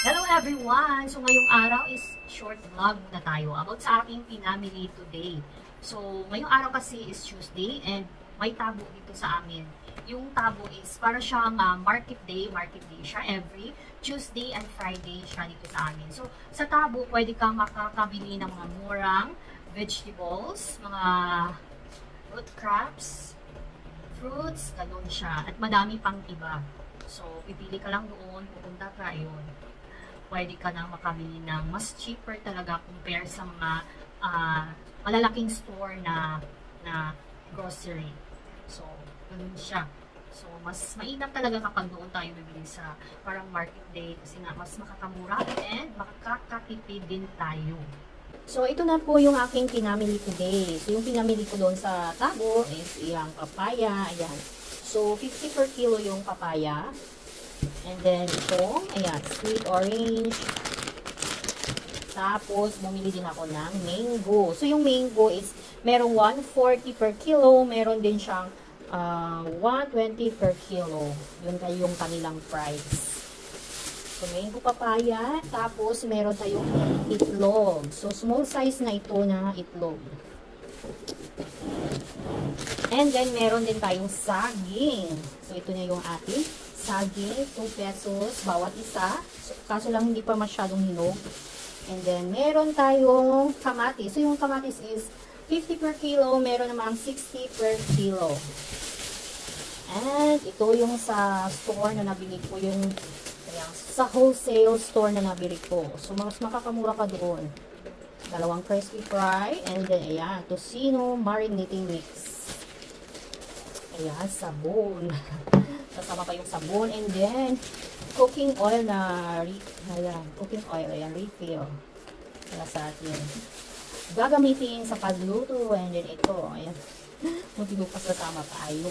Hello everyone! So ngayong araw is short vlog muna tayo about sa aking pinamili today. So ngayong araw kasi is Tuesday and may tabo dito sa amin. Yung tabo is para siyang market day siya every Tuesday and Friday siya dito sa amin. So sa tabo pwede kang makakabili ng mga murang vegetables, mga root crops, fruits, ganun siya. At madami pang iba. So pipili ka lang doon, pupunta ka yun. Pwede ka nang makabili ng mas cheaper talaga compare sa mga malalaking store na grocery. So, ganun siya. So, mas mainam talaga kapag doon tayo bibili sa parang market day kasi nga mas makakamura and makakatipid din tayo. So, ito na po yung aking pinamili today. So, yung pinamili ko doon sa tabo is yung papaya. Ayan. So, 50 per kilo yung papaya. And then, ito, ayan, sweet orange. Tapos, bumili din ako ng mango. So, yung mango is, merong 140 per kilo. Meron din siyang 120 per kilo. Yun kayo yung kanilang price. So, mango papaya. Tapos, meron tayong itlog. So, small size na ito na itlog. And then, meron din tayong saging. So, ito na yung ating saging, 2 pesos bawat isa. So, kaso lang hindi pa masyadong hinog. And then, meron tayong kamatis. So, yung kamatis is 50 per kilo. Meron namang 60 per kilo. And, ito yung sa store na nabili ko. Yung sa wholesale store na nabili ko. So, mas makakamura ka doon. Dalawang crispy fry. And then, ayan, tocino marinating mix. Ayan, sabon. Kasama pa yung sabon. And then, cooking oil na, ayan, cooking oil, ayan, refill. Para sa atin. Gagamitin sa pagluto. And then, ito, ayan. Magtilupas kasama tayo.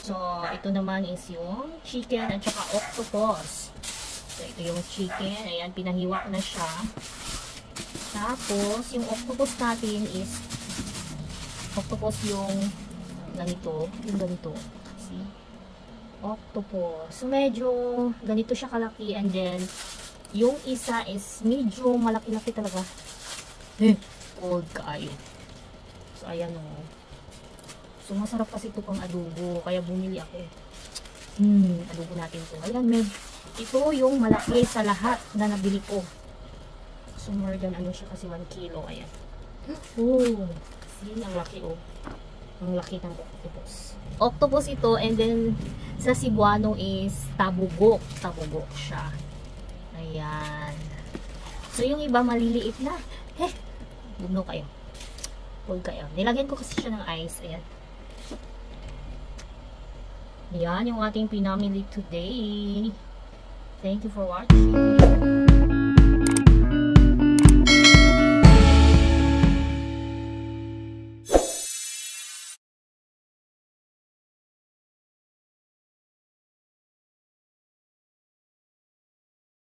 So, ito naman is yung chicken at saka octopus. So, ito yung chicken. Ayan, pinahiwa na siya. Tapos, yung octopus natin is, octopus yung ganito. Yung ganito. See? Octopus. So, medyo ganito siya kalaki. And then, yung isa is medyo malaki-laki talaga. Old kaayo. So, ayan o. So, masarap kasi ito pang adobo. Kaya bumili ako. Adobo natin ito. Ayan, ito yung malaki sa lahat na nabili ko. So, more than ano siya kasi 1 kilo. Ayan. Oh, see, ang laki oh. Ang laki ng octopus. Octopus ito, and then sa Cebuano is tabugok. Tabugok siya. Ayan. So, yung iba maliliit na. Bugno kayo. Huwag kayo. Nilagyan ko kasi siya ng ice. Ayan. Ayan yung ating pinamili today. Thank you for watching.